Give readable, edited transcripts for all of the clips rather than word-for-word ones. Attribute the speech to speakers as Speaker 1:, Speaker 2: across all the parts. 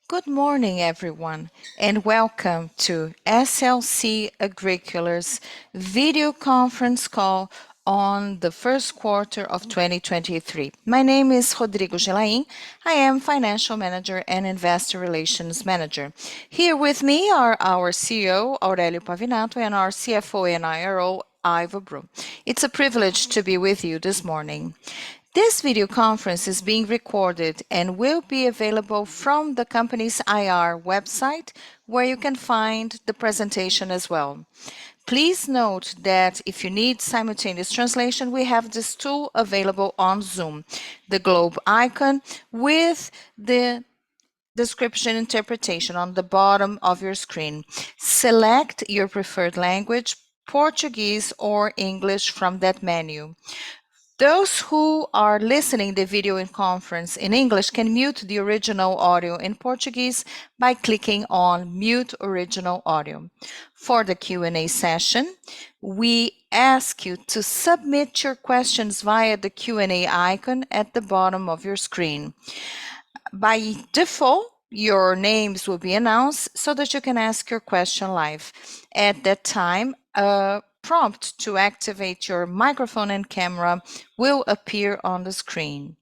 Speaker 1: Good morning, everyone, and welcome to SLC Agricula's video conference call on the first quarter of 2023. My name is Rodrigo Gelain. I am Financial Manager and Investor Relations Manager. Here with me are our CEO, Aurélio Pavinato, and our CFO and IRO, Ivo Brum. It's a privilege to be with you this morning. This video conference is being recorded and will be available from the company's IR website, where you can find the presentation as well. Please note that if you need simultaneous translation, we have this tool available on Zoom, the globe icon with the description interpretation on the bottom of your screen. Select your preferred language, Portuguese or English from that menu. Those who are listening the video in conference in English can mute the original audio in Portuguese by clicking on Mute Original Audio. For the Q&A session, we ask you to submit your questions via the Q&A icon at the bottom of your screen. By default, your names will be announced so that you can ask your question live. At that time, a prompt to activate your microphone and camera will appear on the screen.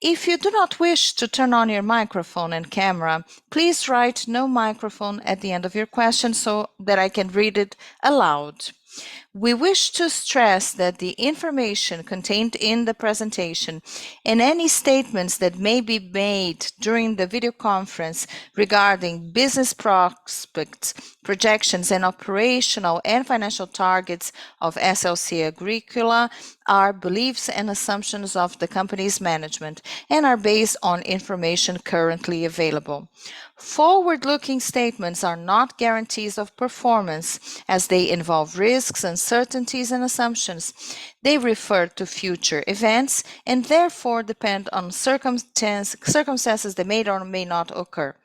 Speaker 1: If you do not wish to turn on your microphone and camera, please write "no microphone" at the end of your question so that I can read it aloud. We wish to stress that the information contained in the presentation and any statements that may be made during the video conference regarding business prospects, projections, and operational and financial targets of SLC Agricula are beliefs and assumptions of the company's management and are based on information currently available. Forward-looking statements are not guarantees of performance, as they involve risks, uncertainties, and assumptions. They refer to future events and therefore depend on circumstances that may or may not occur.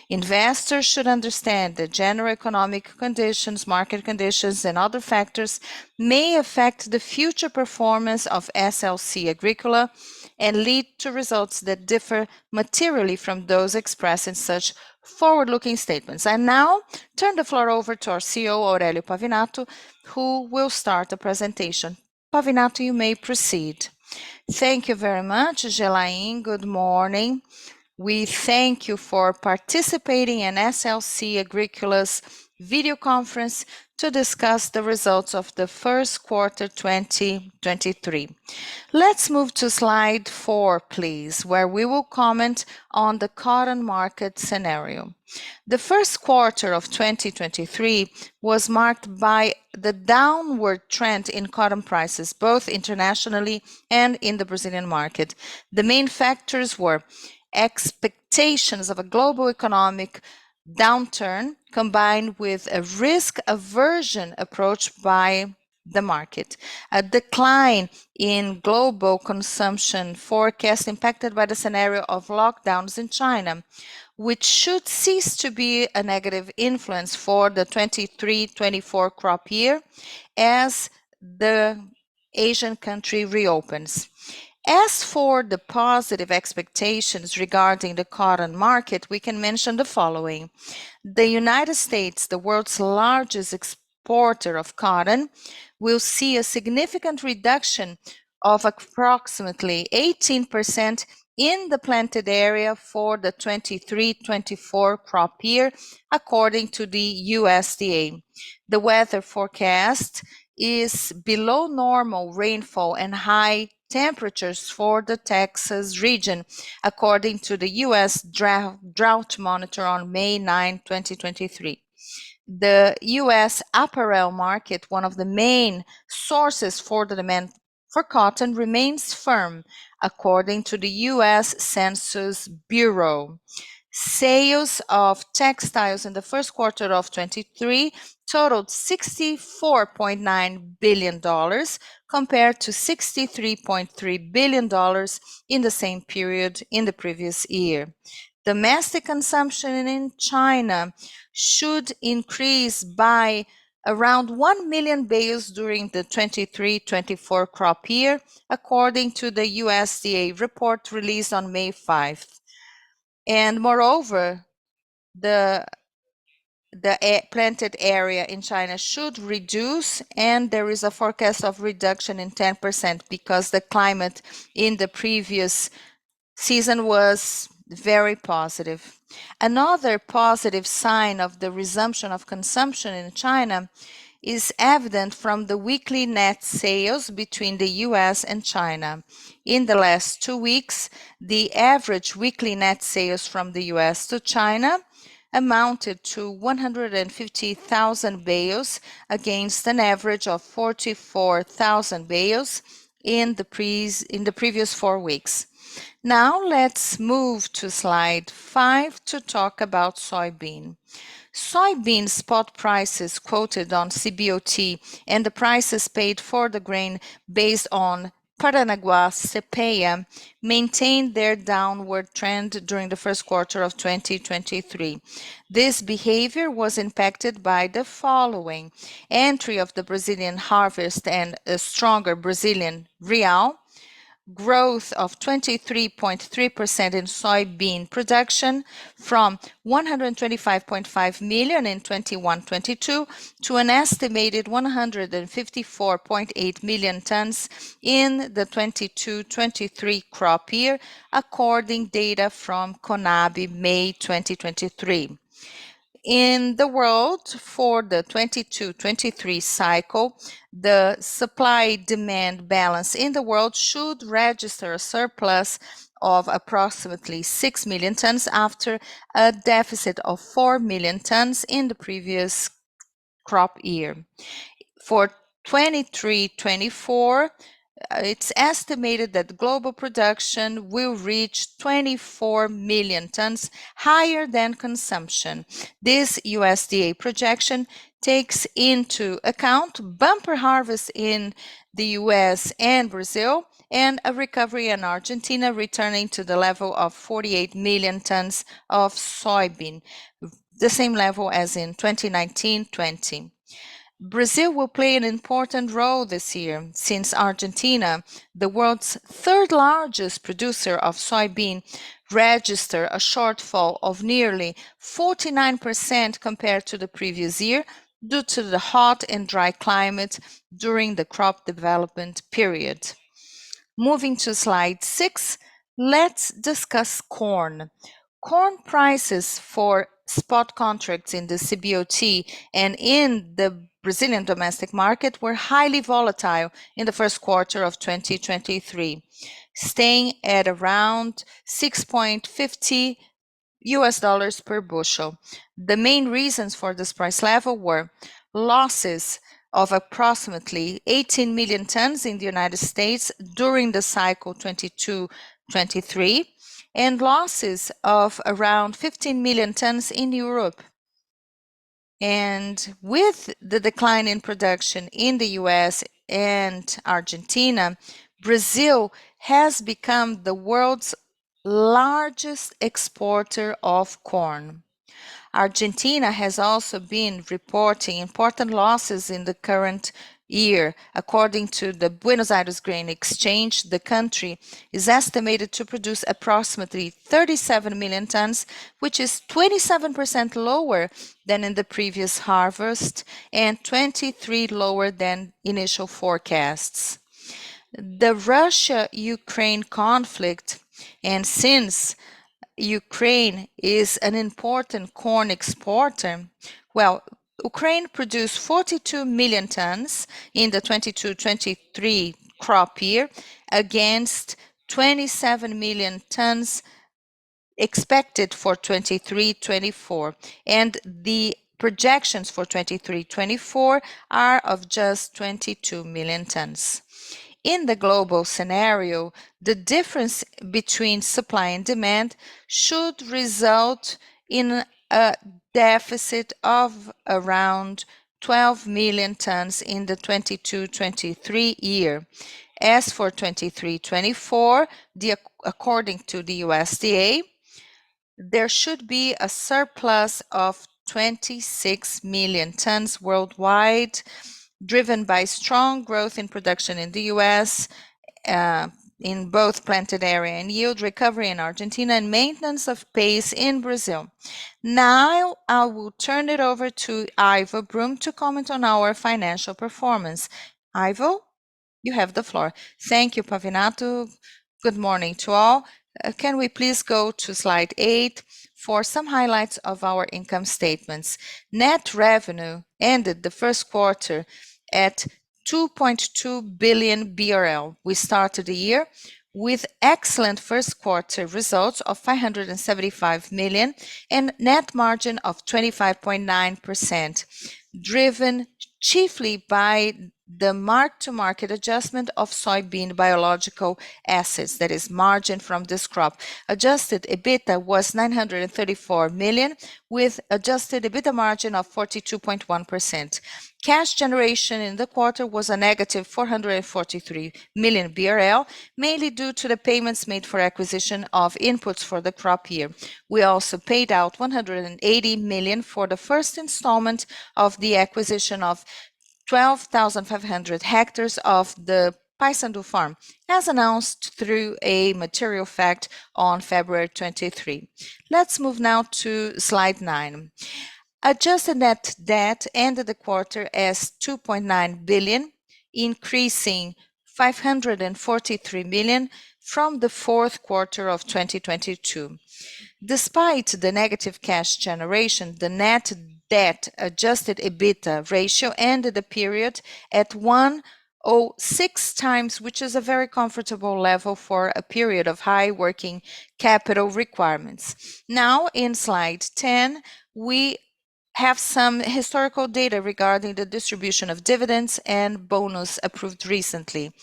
Speaker 1: Investors should understand that general economic conditions, market conditions, and other factors may affect the future performance of SLC Agricula and lead to results that differ materially from those expressed in such forward-looking statements. I now turn the floor over to our CEO, Aurélio Pavinato, who will start the presentation. Pavinato, you may proceed. Thank you very much, Gelain. Good morning. We thank you for participating in SLC Agricula's video conference to discuss the results of the first quarter 2023. Let's move to slide 4, please, where we will comment on the cotton market scenario. The first quarter of 2023 was marked by the downward trend in cotton prices, both internationally and in the Brazilian market. The main factors were expectations of a global economic downturn combined with a risk aversion approach by the market, a decline in global consumption forecast impacted by the scenario of lockdowns in China, which should cease to be a negative influence for the 23-24 crop year as the Asian country reopens. As for the positive expectations regarding the cotton market, we can mention the following. The United States, the world's largest exporter of cotton, will see a significant reduction of approximately 18% in the planted area for the 23-24 crop year, according to the USDA. The weather forecast is below normal rainfall and high temperatures for the Texas region, according to the U.S. Drought Monitor on May 9, 2023. The U.S. apparel market, one of the main sources for the demand for cotton, remains firm, according to the U.S. Census Bureau. Sales of textiles in the first quarter of 2023 totaled $64.9 billion compared to $63.3 billion in the same period in the previous year. Domestic consumption in China should increase by around 1 million bales during the 23-24 crop year, according to the USDA report released on May 5th. And moreover, the planted area in China should reduce, and there is a forecast of reduction in 10% because the climate in the previous season was very positive. Another positive sign of the resumption of consumption in China is evident from the weekly net sales between the US and China. In the last 2 weeks, the average weekly net sales from the US to China amounted to 150,000 bales against an average of 44,000 bales in the previous 4 weeks. Now let's move to slide 5 to talk about soybean. Soybean spot prices quoted on CBOT and the prices paid for the grain based on Paranaguá CPEA maintained their downward trend during the first quarter of 2023. This behavior was impacted by the following: entry of the Brazilian harvest and a stronger Brazilian real, growth of 23.3% in soybean production from 125.5 million in 21-22 to an estimated 154.8 million tons in the 22-23 crop year, according data from CONAB May 2023. In the world, for the 22-23 cycle, the supply-demand balance in the world should register a surplus of approximately 6 million tons after a deficit of 4 million tons in the previous crop year. For 23-24, it's estimated that global production will reach 24 million tons, higher than consumption. This USDA projection takes into account bumper harvest in the US and Brazil, and a recovery in Argentina returning to the level of 48 million tons of soybean, the same level as in 2019-20. Brazil will play an important role this year since Argentina, the world's third largest producer of soybean, registered a shortfall of nearly 49% compared to the previous year due to the hot and dry climate during the crop development period. Moving to slide 6, let's discuss corn. Corn prices for spot contracts in the CBOT and in the Brazilian domestic market were highly volatile in the first quarter of 2023, staying at around 6.50 US dollars per bushel. The main reasons for this price level were losses of approximately 18 million tons in the United States during the cycle 22-23, and losses of around 15 million tons in Europe. And with the decline in production in the US and Argentina, Brazil has become the world's largest exporter of corn. Argentina has also been reporting important losses in the current year. According to the Buenos Aires Grain Exchange, the country is estimated to produce approximately 37 million tons, which is 27% lower than in the previous harvest and 23 lower than initial forecasts. The Russia-Ukraine conflict, and since Ukraine is an important corn exporter, well, Ukraine produced 42 million tons in the 22-23 crop year against 27 million tons expected for 23-24, and the projections for 23-24 are of just 22 million tons. In the global scenario, the difference between supply and demand should result in a deficit of around 12 million tons in the 22-23 year. As for 23-24, according to the USDA, there should be a surplus of 26 million tons worldwide, driven by strong growth in production in the US, in both planted area and yield, recovery in Argentina, and maintenance of pace in Brazil. Now I will turn it over to Ivo Brum to comment on our financial performance. Ivo, you have the floor. Thank you, Pavinato. Good morning to all. Can we please go to slide 8 for some highlights of our income statements? Net revenue ended the first quarter at 2.2 billion BRL. We started the year with excellent first quarter results of 575 million and net margin of 25.9%, driven chiefly by the mark-to-market adjustment of soybean biological assets, that is margin from this crop. Adjusted EBITDA was 934 million, with adjusted EBITDA margin of 42.1%. Cash generation in the quarter was a negative 443 million BRL, mainly due to the payments made for acquisition of inputs for the crop year. We also paid out 180 million for the first installment of the acquisition of 12,500 hectares of the Paysandu farm, as announced through a material fact on February 23. Let's move now to slide 9. Adjusted net debt ended the quarter as 2.9 billion, increasing 543 million from the fourth quarter of 2022. Despite the negative cash generation, the net debt adjusted EBITDA ratio ended the period at 1.06 times, which is a very comfortable level for a period of high working capital requirements. Now, in slide 10, we have some historical data regarding the distribution of dividends and bonus approved recently.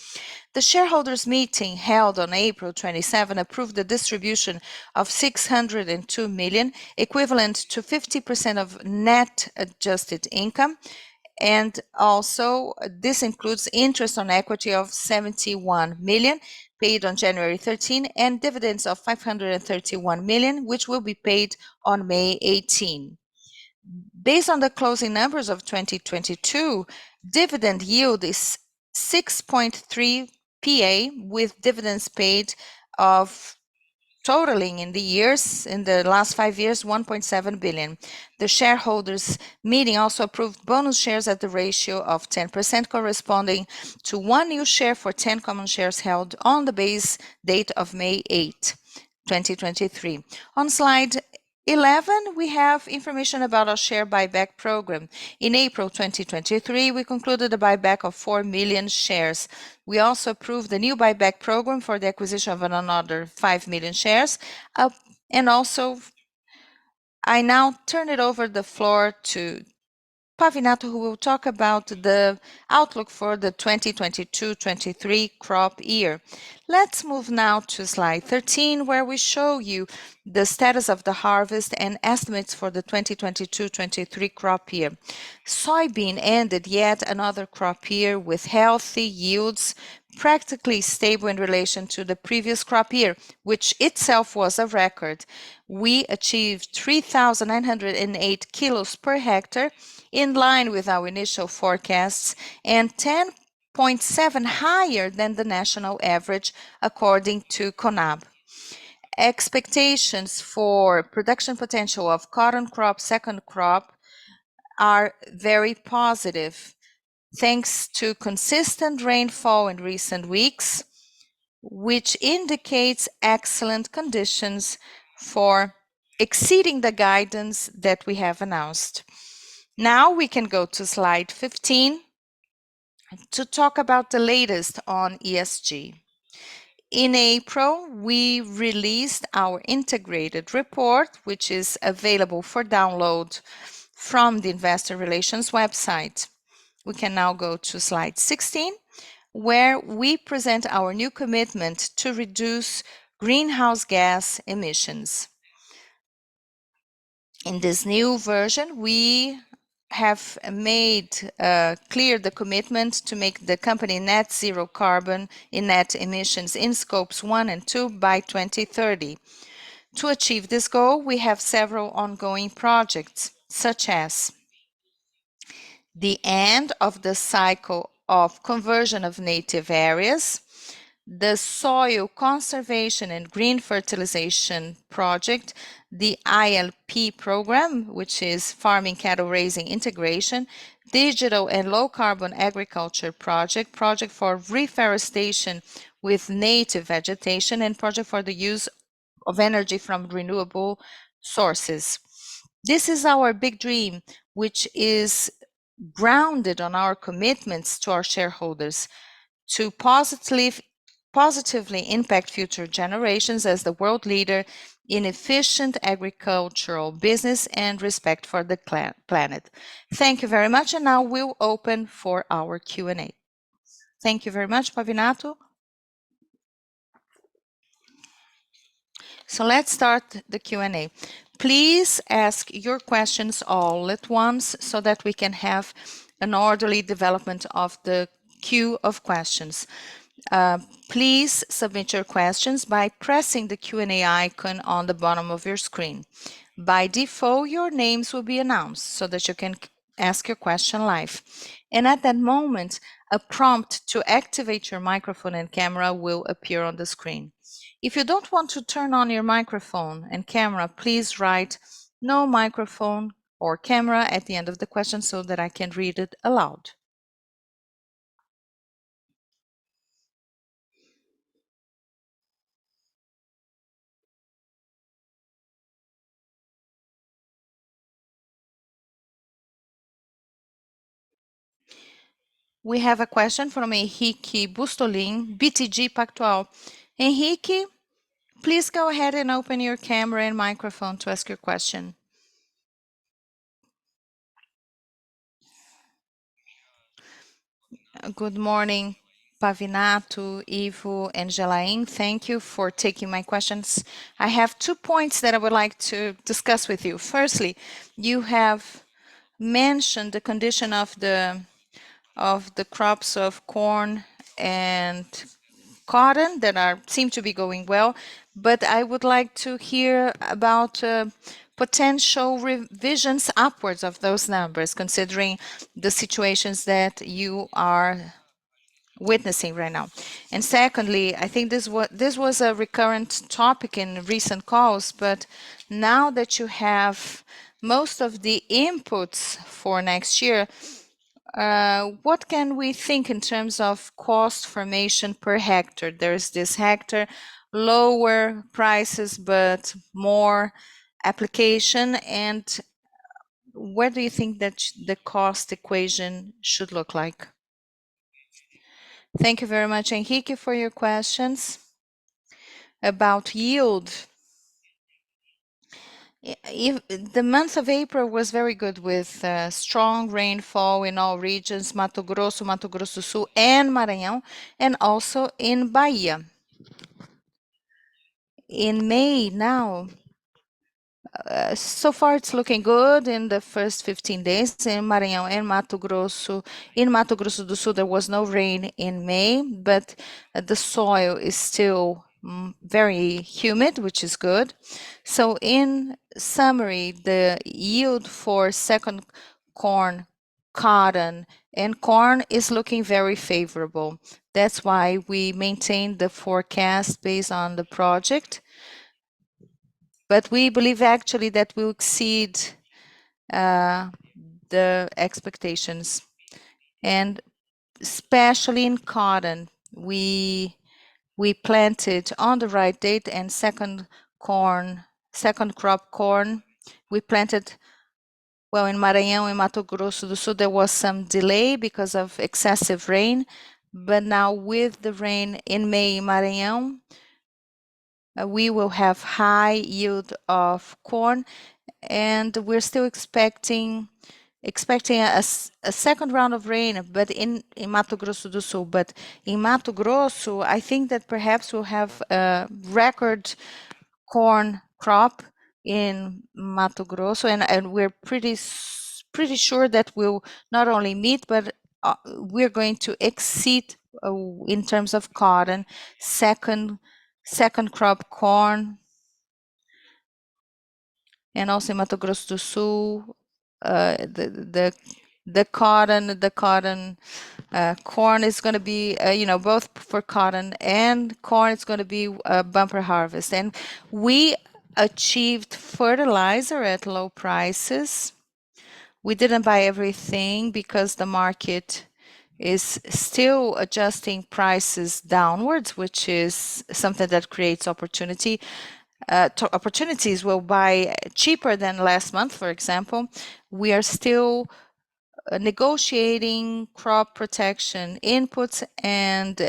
Speaker 1: The shareholders' meeting held on April 27 approved the distribution of 602 million, equivalent to 50% of net adjusted income, and also this includes interest on equity of 71 million paid on January 13 and dividends of 531 million, which will be paid on May 18. Based on the closing numbers of 2022, dividend yield is 6.3 PA, with dividends paid of totaling in the last 5 years, 1.7 billion. The shareholders meeting also approved bonus shares at the ratio of 10%, corresponding to 1 new share for 10 common shares held on the base date of May 8, 2023. On slide 11, we have information about our share buyback program. In April 2023, we concluded a buyback of 4 million shares. We also approved the new buyback program for the acquisition of another 5 million shares. And also, I now turn it over the floor to Pavinato, who will talk about the outlook for the 2022-23 crop year. Let's move now to slide 13, where we show you the status of the harvest and estimates for the 2022-23 crop year. Soybean ended yet another crop year with healthy yields, practically stable in relation to the previous crop year, which itself was a record. We achieved 3,908 kilos per hectare, in line with our initial forecasts, and 10.7 higher than the national average, according to CONAB. Expectations for production potential of cotton crop, second crop, are very positive, thanks to consistent rainfall in recent weeks, which indicates excellent conditions for exceeding the guidance that we have announced. Now we can go to slide 15 to talk about the latest on ESG. In April, we released our integrated report, which is available for download from the Investor Relations website. We can now go to slide 16, where we present our new commitment to reduce greenhouse gas emissions. In this new version, we have made clear the commitment to make the company net zero carbon in net emissions in scopes 1 and 2 by 2030. To achieve this goal, we have several ongoing projects, such as the end of the cycle of conversion of native areas, the Soil Conservation and Green Fertilization Project, the ILP program, which is Farming Cattle Raising Integration, Digital and Low Carbon Agriculture Project for reforestation with native vegetation, and project for the use of energy from renewable sources. This is our big dream, which is grounded on our commitments to our shareholders to positively impact future generations as the world leader in efficient agricultural business and respect for the planet. Thank you very much, and now we'll open for our Q&A. Thank you very much, Pavinato. So let's start the Q&A. Please ask your questions all at once so that we can have an orderly development of the queue of questions. Please submit your questions by pressing the Q&A icon on the bottom of your screen. By default, your names will be announced so that you can ask your question live. And at that moment, a prompt to activate your microphone and camera will appear on the screen. If you don't want to turn on your microphone and camera, please write "no microphone or camera" at the end of the question so that I can read it aloud. We have a question from Henrique Bustolin, BTG Pactual. Henrique, please go ahead and open your camera and microphone to ask your question. Good morning, Pavinato, Ivo, and Gelain. Thank you for taking my questions. I have 2 points that I would like to discuss with you. Firstly, you have mentioned the condition of the crops of corn and cotton that seem to be going well, but I would like to hear about potential revisions upwards of those numbers, considering the situations that you are witnessing right now. And secondly, I think this was a recurrent topic in recent calls, but now that you have most of the inputs for next year, what can we think in terms of cost formation per hectare? There's this hectare, lower prices, but more application. And where do you think that the cost equation should look like? Thank you very much, Henrique, for your questions. About yield, the month of April was very good with strong rainfall in all regions, Mato Grosso do Sul, and Maranhão, and also in Bahia. In May now, so far it's looking good in the first 15 days in Maranhão and Mato Grosso. In Mato Grosso do Sul, there was no rain in May, but the soil is still very humid, which is good. So in summary, the yield for second corn, cotton, and corn is looking very favorable. That's why we maintain the forecast based on the project. But we believe actually that we'll exceed the expectations. And especially in cotton, we planted on the right date, and second crop corn, we planted, well, in Maranhão and Mato Grosso do Sul, there was some delay because of excessive rain. But now with the rain in May in Maranhão, we will have high yield of corn, and we're still expecting a second round of rain, but in Mato Grosso do Sul. But in Mato Grosso, I think that perhaps we'll have a record corn crop in Mato Grosso, and we're pretty sure that we'll not only meet, but we're going to exceed in terms of cotton, second crop corn, and also in Mato Grosso do Sul, the cotton Corn is going to be, both for cotton and corn, it's going to be a bumper harvest. And we achieved fertilizer at low prices. We didn't buy everything because the market is still adjusting prices downwards, which is something that creates opportunity. Opportunities will buy cheaper than last month, for example. We are still negotiating crop protection inputs, and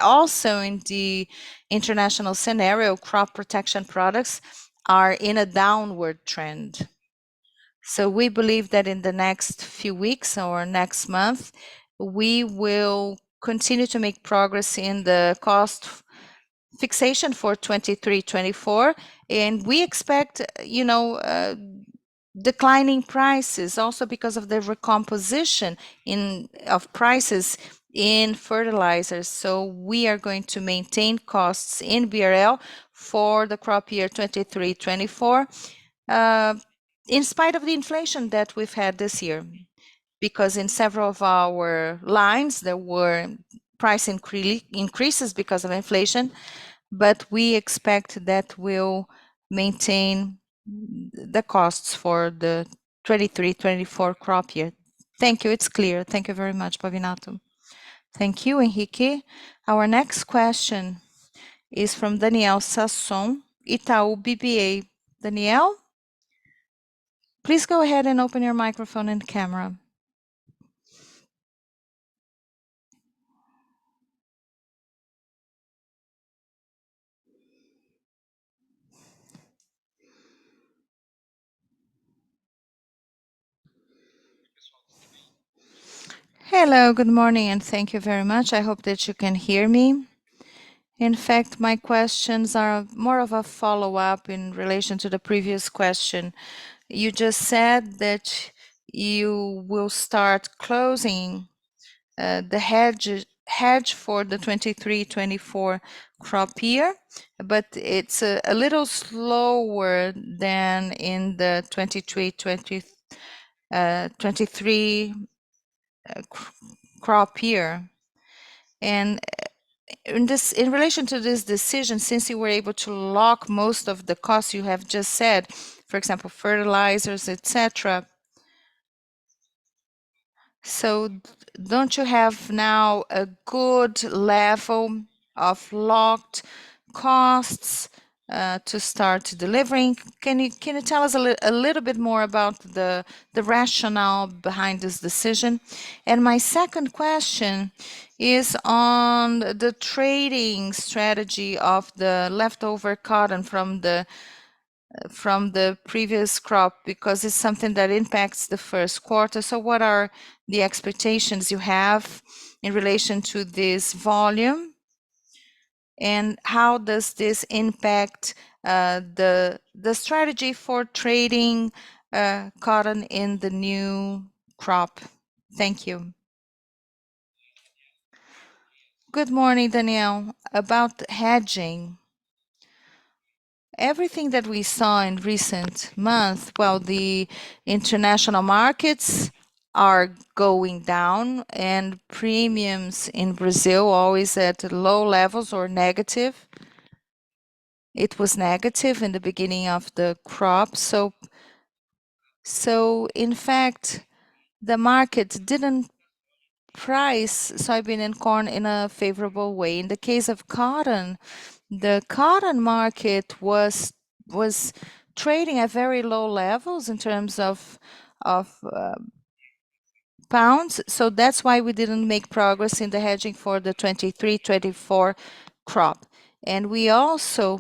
Speaker 1: also in the international scenario, crop protection products are in a downward trend. So we believe that in the next few weeks or next month, we will continue to make progress in the cost fixation for 23-24, and we expect, declining prices also because of the recomposition of prices in fertilizers. So we are going to maintain costs in BRL for the crop year 23-24, in spite of the inflation that we've had this year, because in several of our lines there were price increases because of inflation, but we expect that will maintain the costs for the 23-24 crop year. Thank you. It's clear. Thank you very much, Pavinato. Thank you, Henrique. Our next question is from Daniel Sasson, Itaú BBA. Daniel, please go ahead and open your microphone and camera. Hello, good morning, and thank you very much. I hope that you can hear me. In fact, my questions are more of a follow-up in relation to the previous question. You just said that you will start closing the hedge for the 23-24 crop year, but it's a little slower than in the 23 crop year. And in relation to this decision, since you were able to lock most of the costs you have just said, for example, fertilizers, etc., so don't you have now a good level of locked costs to start delivering? Can you tell us a little bit more about the rationale behind this decision? And my second question is on the trading strategy of the leftover cotton from the previous crop, because it's something that impacts the first quarter. So what are the expectations you have in relation to this volume? And how does this impact the strategy for trading cotton in the new crop? Thank you. Good morning, Danielle. About hedging, everything that we saw in recent months, well, the international markets are going down and premiums in Brazil always at low levels or negative. It was negative in the beginning of the crop. So in fact, the market didn't price soybean and corn in a favorable way. In the case of cotton, the cotton market was trading at very low levels in terms of pounds. So that's why we didn't make progress in the hedging for the 23-24 crop. And we also,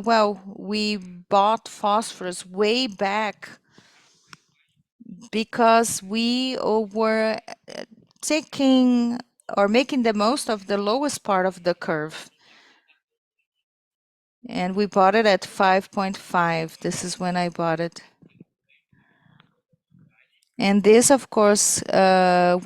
Speaker 1: we bought phosphorus way back because we were taking or making the most of the lowest part of the curve. And we bought it at 5.5. This is when I bought it. And this, of course,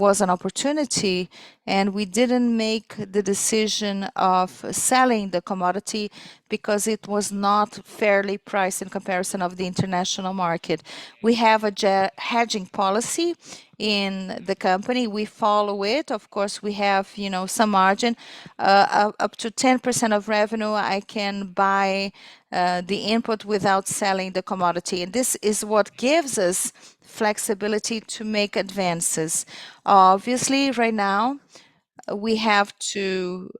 Speaker 1: was an opportunity, and we didn't make the decision of selling the commodity because it was not fairly priced in comparison of the international market. We have a hedging policy in the company. We follow it. Of course, we have, some margin. Up to 10% of revenue, I can buy the input without selling the commodity. And this is what gives us flexibility to make advances. Obviously, right now, we have to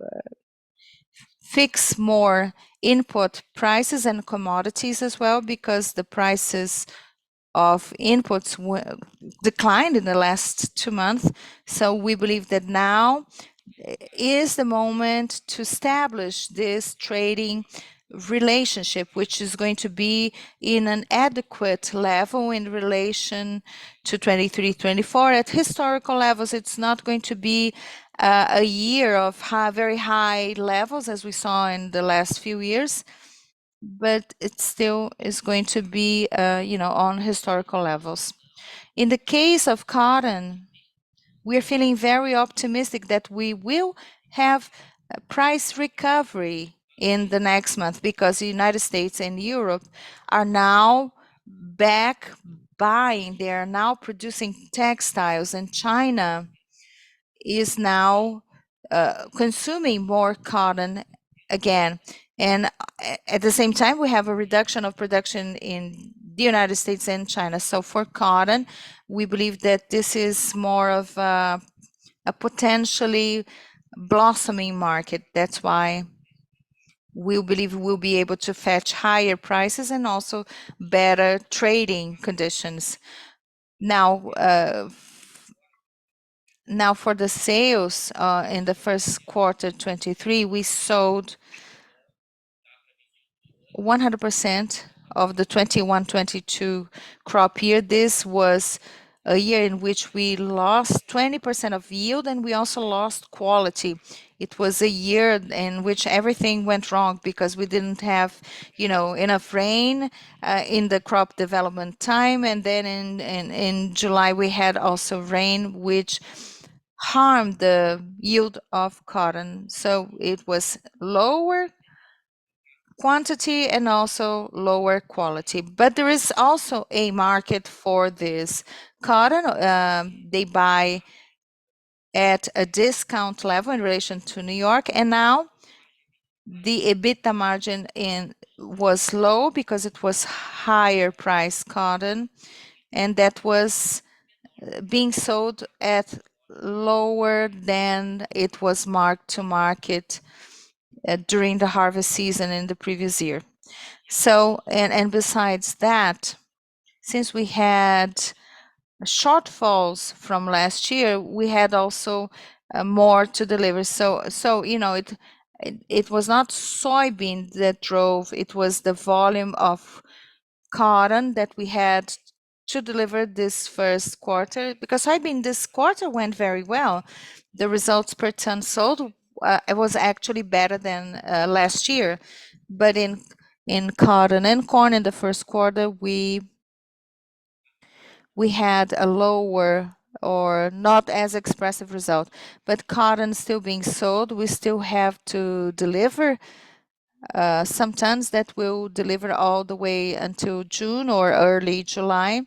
Speaker 1: fix more input prices and commodities as well because the prices of inputs declined in the last 2 months. So we believe that now is the moment to establish this trading relationship, which is going to be in an adequate level in relation to 23, 24. At historical levels, it's not going to be a year of very high levels as we saw in the last few years, but it still is going to be, on historical levels. In the case of cotton, we're feeling very optimistic that we will have a price recovery in the next month because the United States and Europe are now back buying. They are now producing textiles, and China is now consuming more cotton again. And at the same time, we have a reduction of production in the United States and China. So for cotton, we believe that this is more of a potentially blossoming market. That's why we believe we'll be able to fetch higher prices and also better trading conditions. Now, now for the sales in the first quarter 23, we sold 100% of the 21-22 crop year. This was a year in which we lost 20% of yield and we also lost quality. It was a year in which everything went wrong because we didn't have, enough rain in the crop development time. And then in July, we had also rain, which harmed the yield of cotton. So it was lower quantity and also lower quality. But there is also a market for this cotton. They buy at a discount level in relation to New York, and now the EBITDA margin was low because it was higher price cotton, and that was being sold at lower than it was marked to market during the harvest season in the previous year. So, and besides that, since we had shortfalls from last year, we had also more to deliver. So it was not soybean that drove, it was the volume of cotton that we had to deliver this first quarter, because soybean this quarter went very well. The results per ton sold it was actually better than last year, but in cotton and corn in the first quarter, we had a lower or not as expressive result. But cotton still being sold, we still have to deliver some tons that will deliver all the way until June or early July,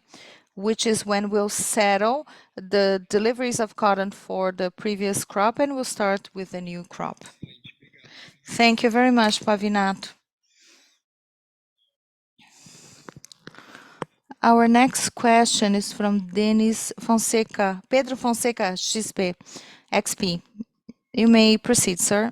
Speaker 1: which is when we'll settle the deliveries of cotton for the previous crop and we'll start with the new crop. Thank you very much, Pavinato. Our next question is from Denis Fonseca, Pedro Fonseca, XP. You may proceed, sir.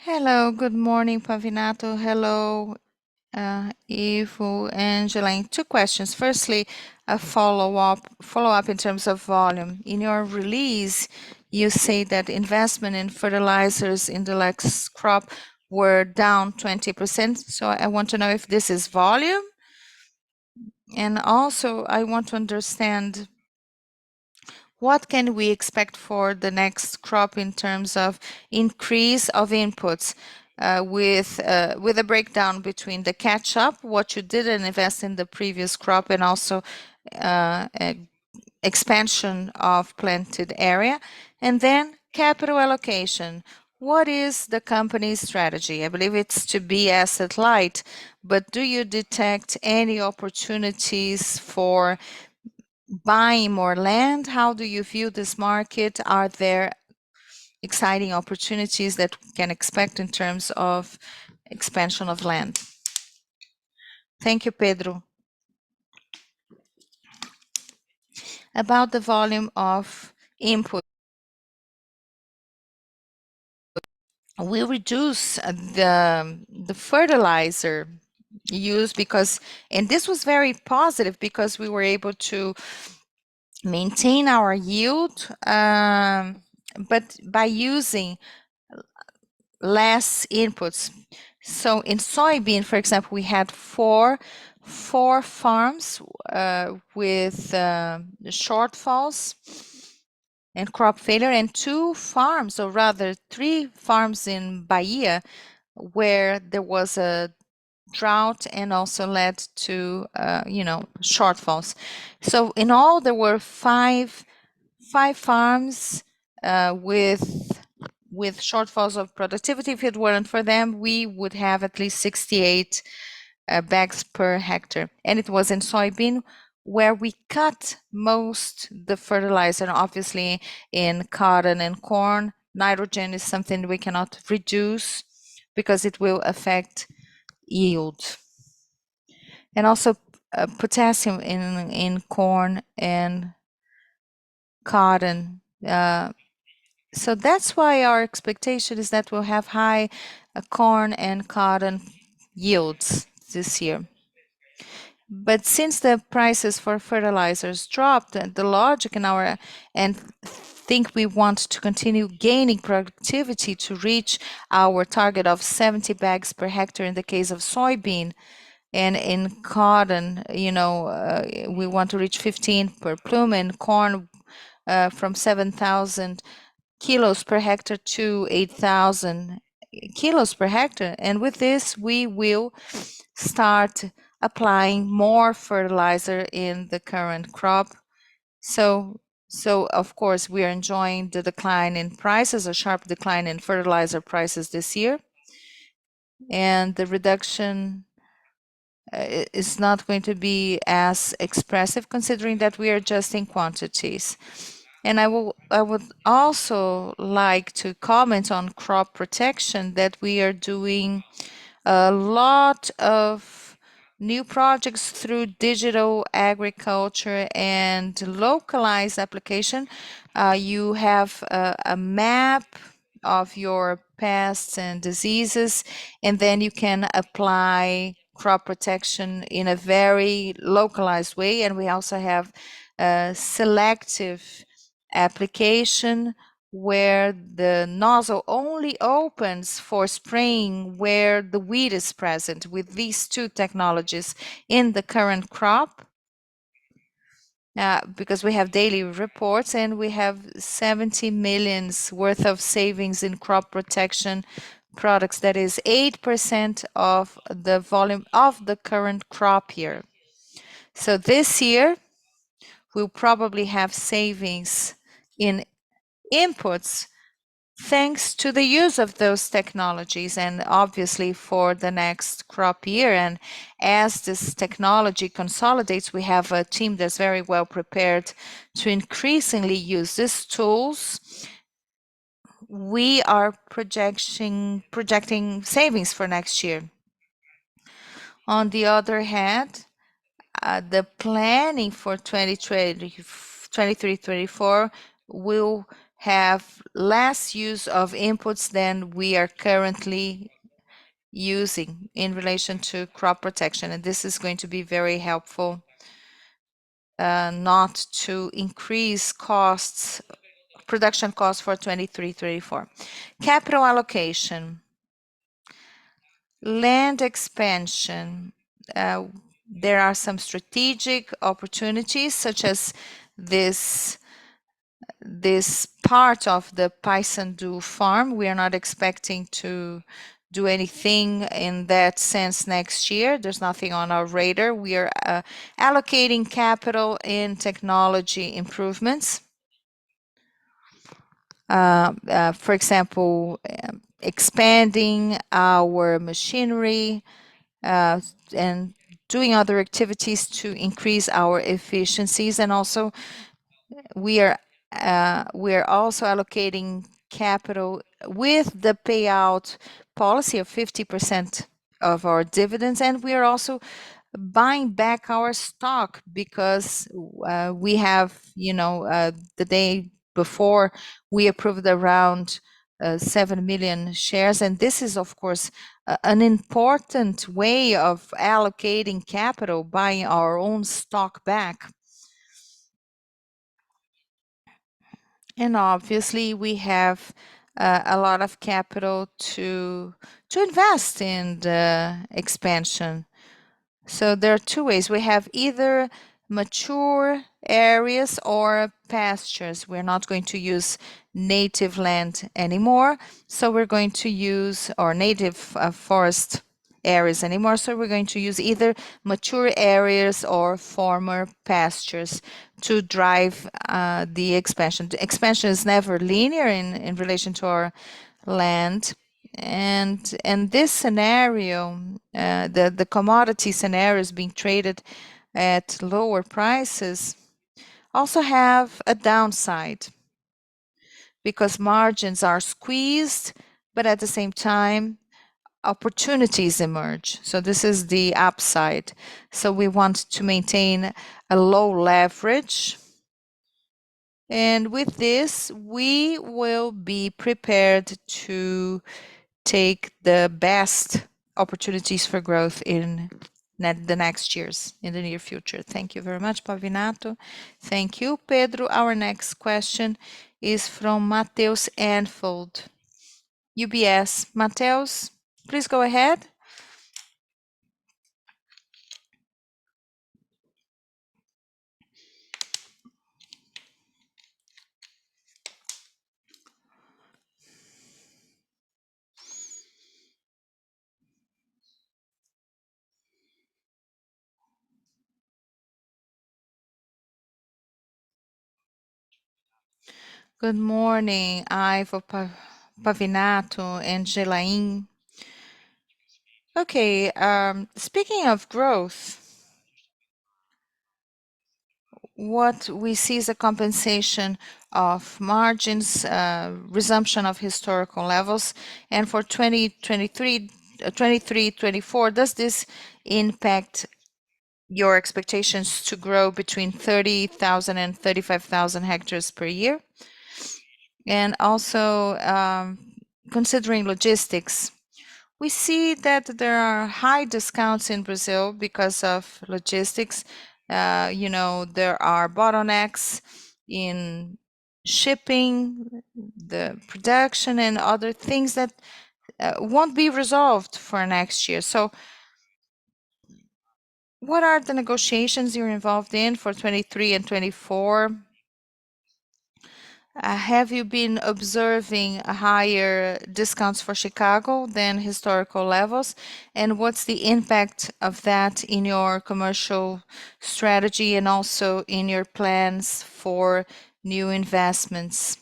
Speaker 1: Hello, good morning, Pavinato. Hello, Ivo and Jelaine. Two questions. Firstly, a follow-up in terms of volume. In your release, you say that investment in fertilizers in the last crop were down 20%. So I want to know if this is volume And also, I want to understand what can we expect for the next crop in terms of increase of inputs, with a breakdown between the catch-up, what you didn't invest in the previous crop, and also expansion of planted area, and then capital allocation. What is the company's strategy? I believe it's to be asset light, but do you detect any opportunities for buying more land? How do you view this market? Are there exciting opportunities that we can expect in terms of expansion of land? Thank you, Pedro. About the volume of input, we reduce the fertilizer use because, and this was very positive because we were able to maintain our yield, but by using less inputs. So in soybean, for example, we had four farms with shortfalls and crop failure, and two farms, or rather three farms in Bahia, where there was a drought and also led to shortfalls. So in all, there were five farms with shortfalls of productivity. If it weren't for them, we would have at least 68 bags per hectare. And it was in soybean where we cut most the fertilizer. Obviously, in cotton and corn, nitrogen is something we cannot reduce because it will affect yield. And also potassium in corn and cotton. So that's why our expectation is that we'll have high corn and cotton yields this year. But since the prices for fertilizers dropped, the logic in our and think we want to continue gaining productivity to reach our target of 70 bags per hectare in the case of soybean, and in cotton, we want to reach 15 per plume, and corn from 7,000 kilos per hectare to 8,000 kilos per hectare. And with this, we will start applying more fertilizer in the current crop. So of course, we are enjoying the decline in prices, a sharp decline in fertilizer prices this year. And the reduction is not going to be as expressive considering that we are adjusting quantities. And I would also like to comment on crop protection, that we are doing a lot of new projects through digital agriculture and localized application. You have a map of your pests and diseases, and then you can apply crop protection in a very localized way. And we also have a selective application where the nozzle only opens for spraying where the weed is present. With these two technologies in the current crop, because we have daily reports and we have 70 millions worth of savings in crop protection products. That is 8% of the volume of the current crop year. So this year, we'll probably have savings in inputs thanks to the use of those technologies, and obviously for the next crop year. And as this technology consolidates, we have a team that's very well prepared to increasingly use these tools. We are projecting savings for next year. On the other hand, the planning for 2023-24 will have less use of inputs than we are currently using in relation to crop protection. And this is going to be very helpful, not to increase costs, production costs for 23-24. Capital allocation. Land expansion. There are some strategic opportunities, such as this part of the Paysandu farm. We are not expecting to do anything in that sense next year. There's nothing on our radar. We are allocating capital in technology improvements. For example, expanding our machinery and doing other activities to increase our efficiencies. And also, we are also allocating capital with the payout policy of 50% of our dividends, and we are also buying back our stock because we have, the day before we approved around 7 million shares, and this is, of course, an important way of allocating capital, buying our own stock back. And obviously, we have a lot of capital to invest in the expansion. So there are two ways. We have either mature areas or pastures. We're not going to use native land anymore. So we're going to use our native forest areas anymore. So we're going to use either mature areas or former pastures to drive the expansion. The expansion is never linear in relation to our land. And this scenario, the commodity scenarios being traded at lower prices also have a downside because margins are squeezed, but at the same time, opportunities emerge. So this is the upside. So we want to maintain a low leverage. And with this, we will be prepared to take the best opportunities for growth in the next years, in the near future. Thank you very much, Pavinato. Thank you, Pedro. Our next question is from Mateus Anfold, UBS. Mateus, please go ahead. Good morning, Ivo, Pavinato, and Gelain. Okay, speaking of growth, what we see is a compensation of margins, resumption of historical levels, and for 2023, 24, does this impact your expectations to grow between 30,000 and 35,000 hectares per year? And also, considering logistics, we see that there are high discounts in Brazil because of logistics. There are bottlenecks in shipping, the production, and other things that won't be resolved for next year. So, what are the negotiations you're involved in for 23 and 24? Have you been observing higher discounts for Chicago than historical levels? And what's the impact of that in your commercial strategy and also in your plans for new investments?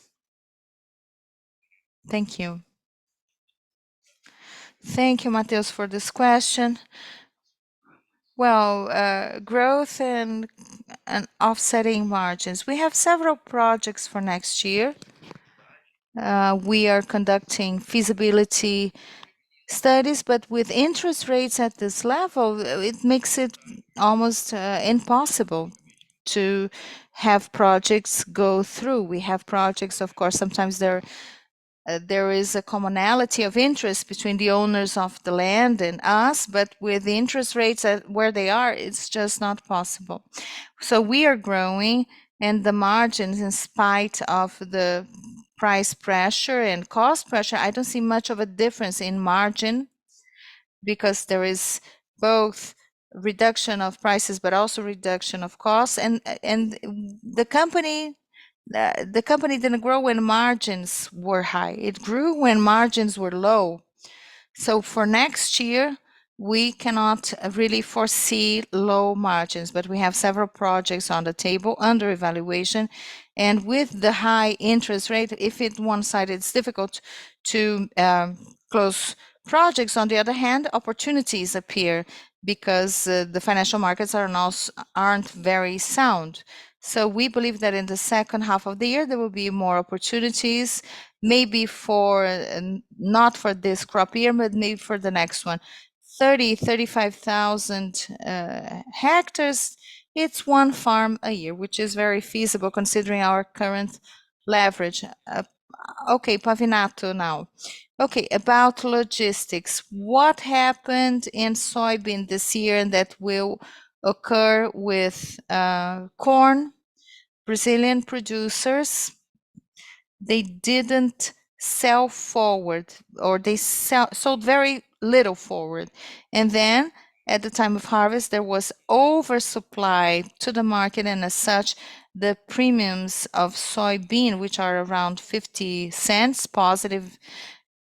Speaker 1: Thank you. Thank you, Mateus, for this question. Well, growth and offsetting margins. We have several projects for next year. We are conducting feasibility studies, but with interest rates at this level, it makes it almost impossible to have projects go through. We have projects, of course, sometimes there is a commonality of interest between the owners of the land and us, but with the interest rates at where they are, it's just not possible. So we are growing, and the margins, in spite of the price pressure and cost pressure, I don't see much of a difference in margin because there is both reduction of prices, but also reduction of costs. And the company didn't grow when margins were high. It grew when margins were low. So for next year, we cannot really foresee low margins, but we have several projects on the table under evaluation. And with the high interest rate, if it one side, it's difficult to close projects. On the other hand, opportunities appear because the financial markets aren't very sound. So we believe that in the second half of the year, there will be more opportunities, maybe for not for this crop year, but maybe for the next one. 35,000 hectares, it's one farm a year, which is very feasible considering our current leverage. Okay, Pavinato now. Okay, about logistics. What happened in soybean this year and that will occur with corn? Brazilian producers, they didn't sell forward, or they sold very little forward. And then at the time of harvest, there was oversupply to the market, and as such, the premiums of soybean, which are around 50 cents positive,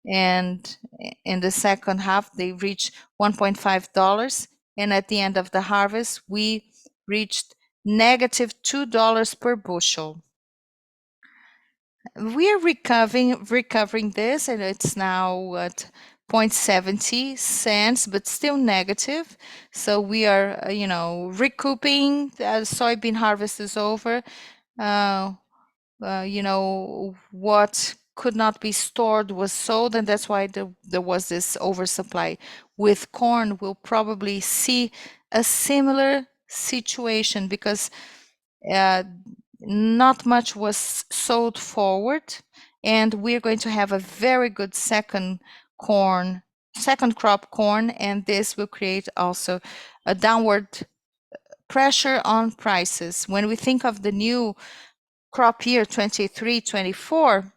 Speaker 1: and in the second half, they reached $1.5. And at the end of the harvest, we reached negative $2 per bushel. We are recovering this, and it's now at 0.70 cents, but still negative. So we are, recouping. The soybean harvest is over. What could not be stored was sold, and that's why there was this oversupply. With corn, we'll probably see a similar situation because not much was sold forward, and we're going to have a very good second crop corn, and this will create also a downward pressure on prices. When we think of the new crop year 23-24,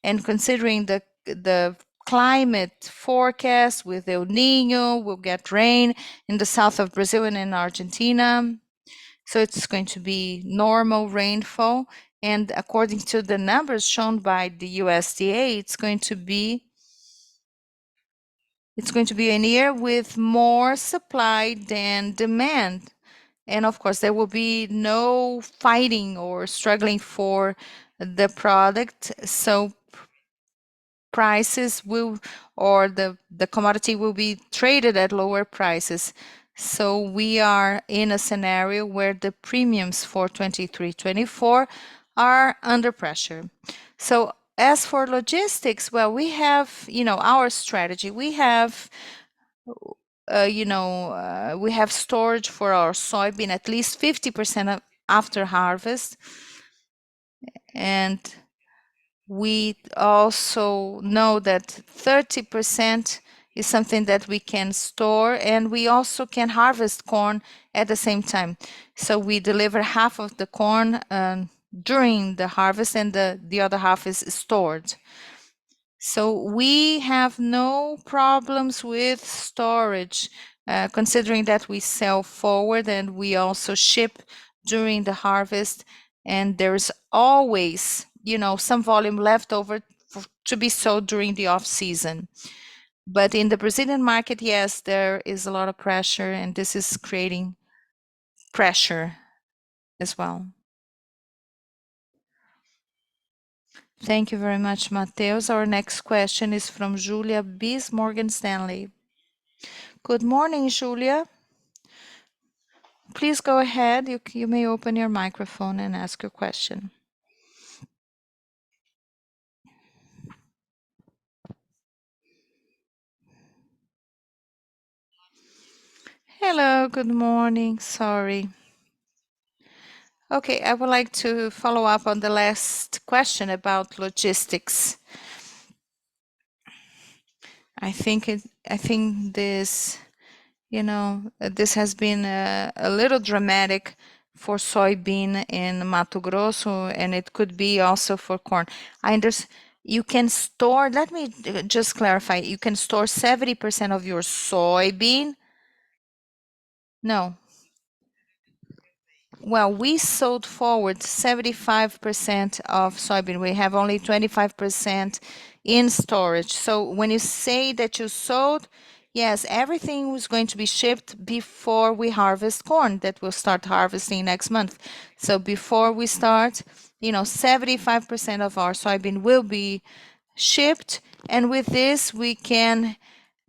Speaker 1: and considering the climate forecast with El Nino, we'll get rain in the south of Brazil and in Argentina. So it's going to be normal rainfall. And according to the numbers shown by the USDA, it's going to be a year with more supply than demand. And of course, there will be no fighting or struggling for the product. So prices will, or the commodity will be traded at lower prices. So we are in a scenario where the premiums for 23-24 are under pressure. So as for logistics, well, we have, our strategy. We have, we have storage for our soybean at least 50% after harvest. And we also know that 30% is something that we can store, and we also can harvest corn at the same time. So we deliver half of the corn during the harvest, and the other half is stored. So we have no problems with storage, considering that we sell forward and we also ship during the harvest, and there's always, some volume left over to be sold during the off season. But in the Brazilian market, yes, there is a lot of pressure, and this is creating pressure as well. Thank you very much, Mateus. Our next question is from Julia Bis, Morgan Stanley. Good morning, Julia. Please go ahead. You may open your microphone and ask your question. Hello, good morning. Sorry. Okay, I would like to follow up on the last question about logistics. I think this, this has been a little dramatic for soybean in Mato Grosso, and it could be also for corn. I understand you can store, let me just clarify, you can store 70% of your soybean No. Well, we sold forward 75% of soybean. We have only 25% in storage. So when you say that you sold, yes, everything was going to be shipped before we harvest corn that we'll start harvesting next month. So before we start, 75% of our soybean will be shipped. And with this, we can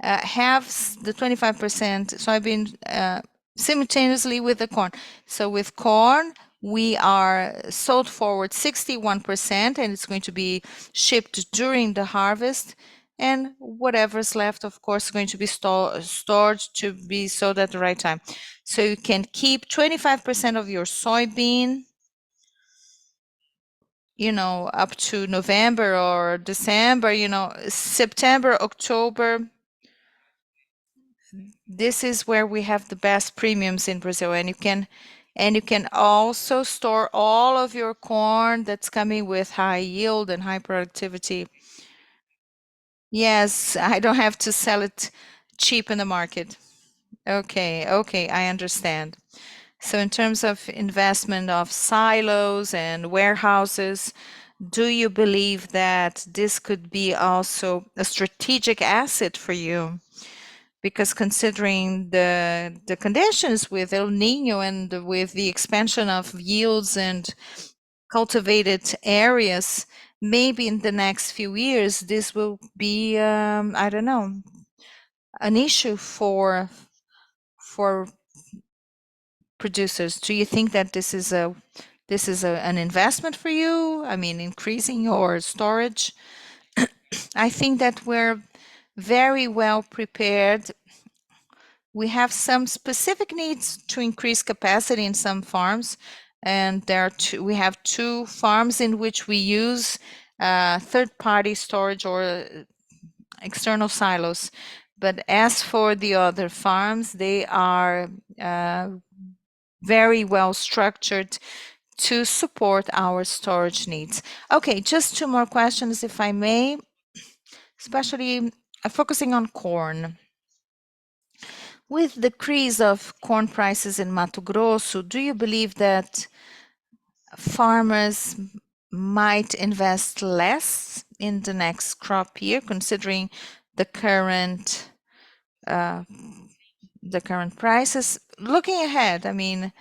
Speaker 1: have the 25% soybean simultaneously with the corn. So with corn, we are sold forward 61%, and it's going to be shipped during the harvest. And whatever's left, of course, is going to be stored to be sold at the right time. So you can keep 25% of your soybean, up to November or December, September, October. This is where we have the best premiums in Brazil, and you can also store all of your corn that's coming with high yield and high productivity. Yes, I don't have to sell it cheap in the market. Okay, okay, I understand. So in terms of investment of silos and warehouses, do you believe that this could be also a strategic asset for you? Because considering the conditions with El Nino and with the expansion of yields and cultivated areas, maybe in the next few years this will be I don't know, an issue for producers. Do you think that an investment for you? I mean, increasing your storage. I think that we're very well prepared. We have some specific needs to increase capacity in some farms, and we have two farms in which we use third-party storage or external silos. But as for the other farms, they are uh, very well structured to support our storage needs. Okay, just two more questions, if I may, especially focusing on corn. With the decrease of corn prices in Mato Grosso, do you believe that farmers might invest less in the next crop year, considering the current uh, the current prices? Looking ahead, I mean,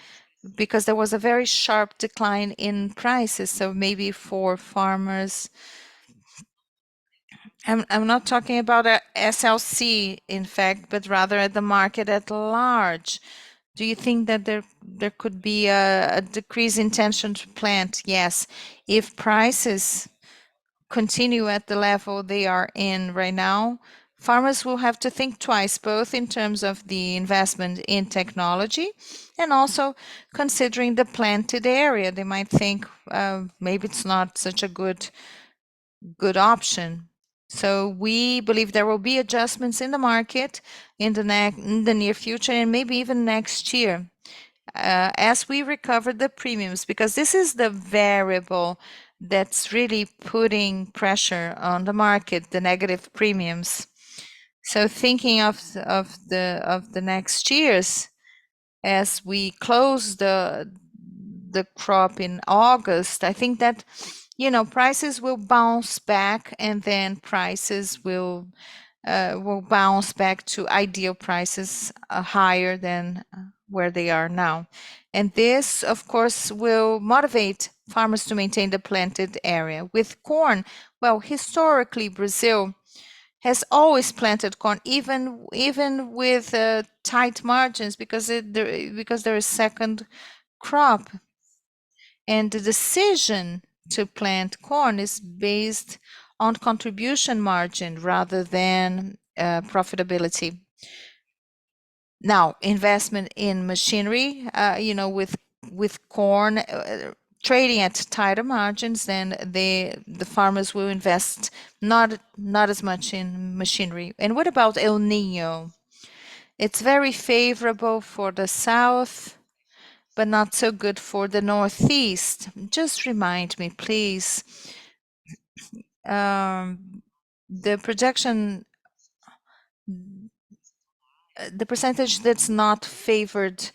Speaker 1: because there was a very sharp decline in prices, so maybe for farmers, I'm not talking about a SLC, in fact, but rather at the market at large. Do you think that there could be a decrease intention to plant? Yes. If prices continue at the level they are in right now, farmers will have to think twice, both in terms of the investment in technology and also considering the planted area. They might think maybe it's not such a good option. So we believe there will be adjustments in the market in the near future and maybe even next year as we recover the premiums, because this is the variable that's really putting pressure on the market, the negative premiums. So thinking of the next years, as we close the crop in August, I think that prices will bounce back, and then prices will bounce back to ideal prices higher than where they are now. And this, of course, will motivate farmers to maintain the planted area. With corn, well, historically, Brazil has always planted corn, even with tight margins, because there is second crop, and the decision to plant corn is based on contribution margin rather than profitability. Now, investment in machinery, with corn trading at tighter margins, then the farmers will invest not as much in machinery. And what about El Nino? It's very favorable for the south, but not so good for the northeast. Just remind me, please. The projection the percentage that's not favored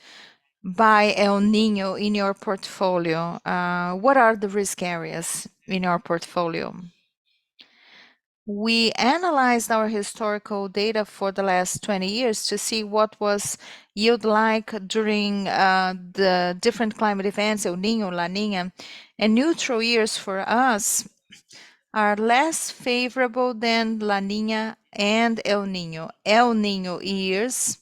Speaker 1: by El Nino in your portfolio, what are the risk areas in your portfolio? We analyzed our historical data for the last 20 years to see what was yield like during the different climate events, El Nino, La Nina, and neutral years for us are less favorable than La Nina and El Nino. El Nino years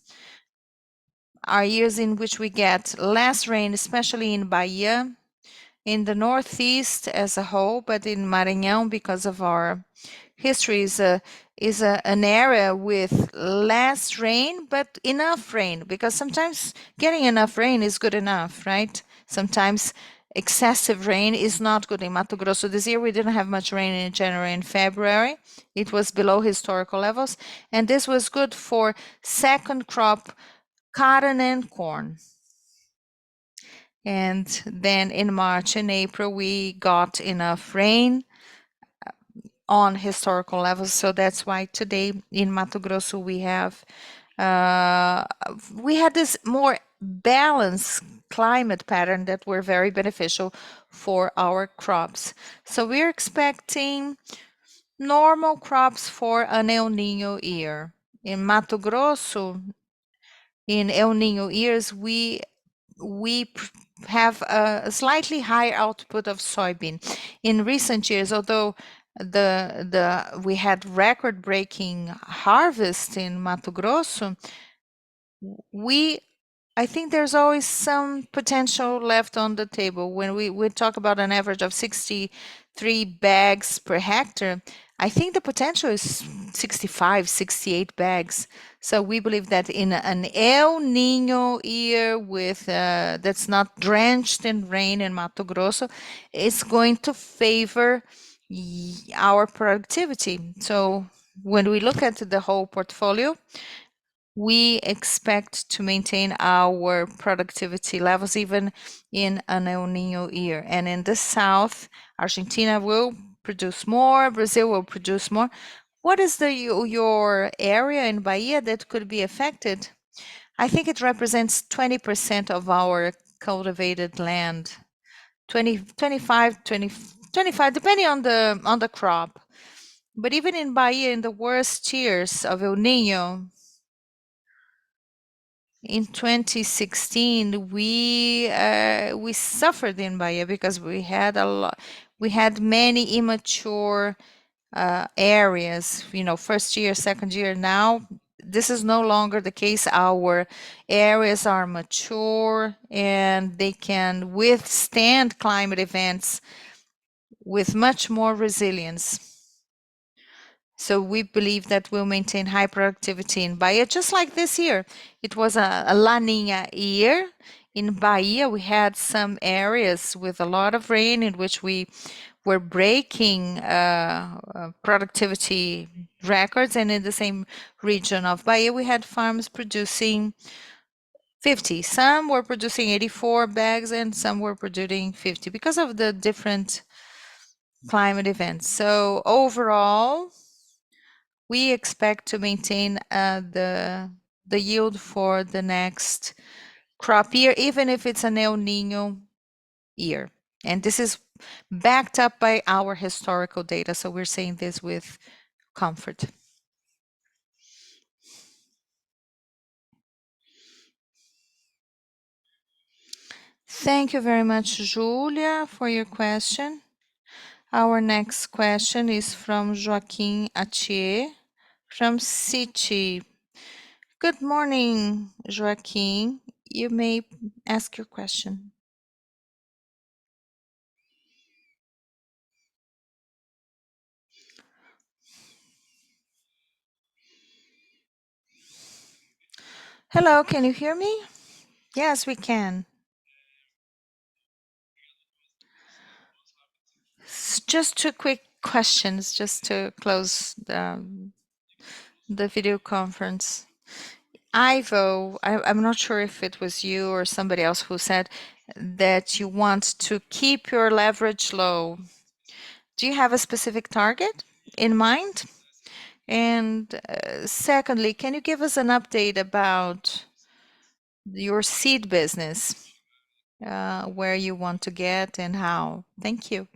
Speaker 1: are years in which we get less rain, especially in Bahia, in the Northeast as a whole, but in Maranhão, because of our history, an area with less rain, but enough rain, because sometimes getting enough rain is good enough, right? Sometimes excessive rain is not good. In Mato Grosso this year, we didn't have much rain in January and February. It was below historical levels, and this was good for second crop cotton and corn. And then in March and April, we got enough rain on historical levels. So that's why today in Mato Grosso we had this more balanced climate pattern that were very beneficial for our crops. So we're expecting normal crops for an El Nino year. In Mato Grosso, in El Nino years, we have a slightly higher output of soybean. In recent years, although we had record-breaking harvest in Mato Grosso, we I think there's always some potential left on the table. When we talk about an average of 63 bags per hectare, I think the potential is 65, 68 bags. So we believe that in an El Nino year with that's not drenched in rain in Mato Grosso, it's going to favor our productivity. So when we look at the whole portfolio, we expect to maintain our productivity levels even in an El Nino year. And in the south, Argentina will produce more, Brazil will produce more. What is your area in Bahia that could be affected? I think it represents 20% of our cultivated land. 20, 25, 20, 25, depending on the crop. But even in Bahia, in the worst years of El Nino, in 2016, we suffered in Bahia because we had many immature areas. You know, first year, second year. Now, this is no longer the case. Our areas are mature and they can withstand climate events with much more resilience. So we believe that we'll maintain high productivity in Bahia, just like this year. It was a La Nina year. In Bahia, we had some areas with a lot of rain in which we were breaking productivity records. And in the same region of Bahia, we had farms producing 50. Some were producing 84 bags and some were producing 50 because of the different climate events. So overall, we expect to maintain the yield for the next crop year, even if it's an El Nino year. And this is backed up by our historical data, so we're saying this with comfort. Thank you very much, Julia, for your question. Our next question is from Joaquim Atier from Citi. Good morning, Joaquim. You may ask your question. Hello, can you hear me? Yes, we can. Just two quick questions just to close the video conference. Ivo, I'm not sure if it was you or somebody else who said that you want to keep your leverage low. Do you have a specific target in mind? And secondly, can you give us an update about your seed business, where you want to get and how? Thank you.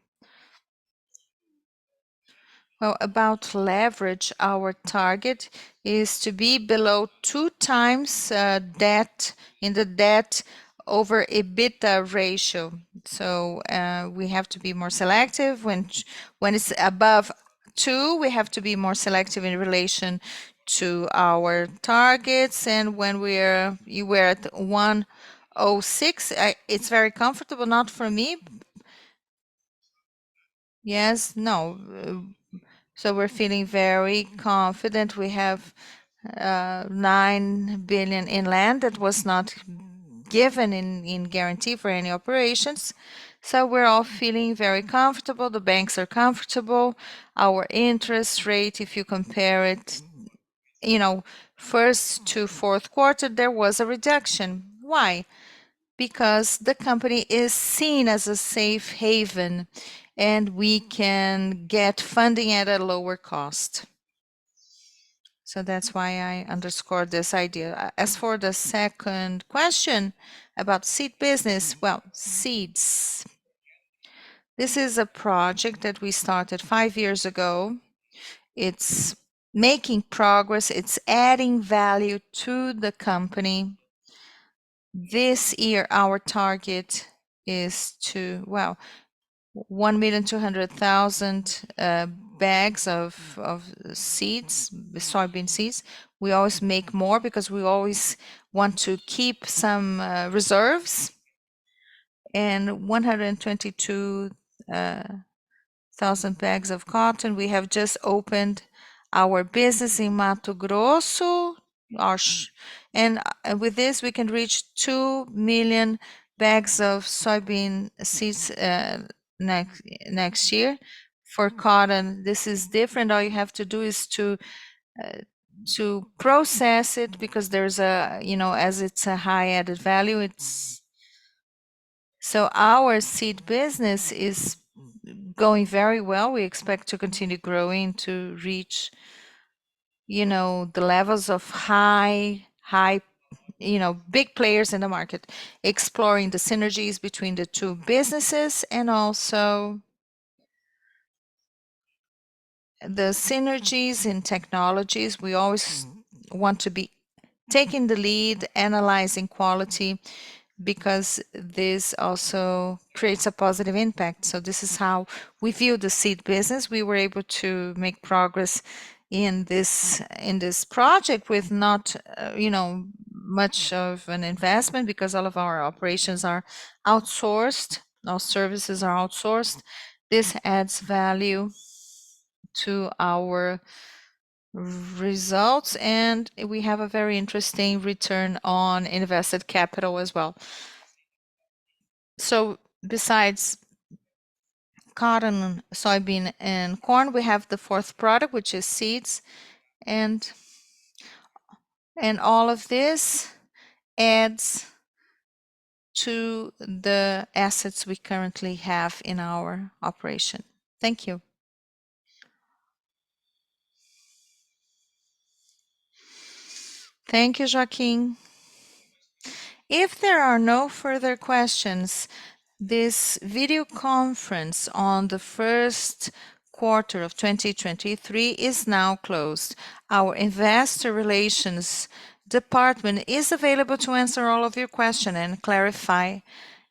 Speaker 1: Well, about leverage, our target is to be below 2 times debt in the debt over EBITDA ratio. So we have to be more selective. When it's above 2, we have to be more selective in relation to our targets. And when you were at 106, it's very comfortable, not for me. Yes, no. So we're feeling very confident. We have 9 billion in land that was not given in guarantee for any operations. So we're all feeling very comfortable. The banks are comfortable. Our interest rate, if you compare it, first to fourth quarter, there was a reduction. Why? Because the company is seen as a safe haven and we can get funding at a lower cost. So that's why I underscore this idea. As for the second question about seed business, well, seeds. This is a project that we started 5 years ago. It's making progress, it's adding value to the company. This year, our target is to, 1,200,000 bags of seeds, soybean seeds. We always make more because we always want to keep some reserves. And 122,000 bags of cotton. We have just opened our business in Mato Grosso. And with this, we can reach 2 million bags of soybean seeds next year. For cotton, this is different. All you have to do is to process it because there's as it's a high added value, so our seed business is going very well. We expect to continue growing to reach, the levels of high, big players in the market, exploring the synergies between the two businesses and also the synergies in technologies. We always want to be taking the lead, analyzing quality, because this also creates a positive impact. So this is how we view the seed business. We were able to make progress in this project with not much of an investment because all of our operations are outsourced, all services are outsourced. This adds value to our results, and we have a very interesting return on invested capital as well. So besides cotton, soybean, and corn, we have the fourth product, which is seeds, and all of this adds to the assets we currently have in our operation. Thank you. Thank you, Joaquin. If there are no further questions, this video conference on the first quarter of 2023 is now closed. Our investor relations department is available to answer all of your questions and clarify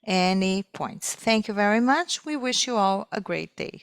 Speaker 1: any points. Thank you very much. We wish you all a great day.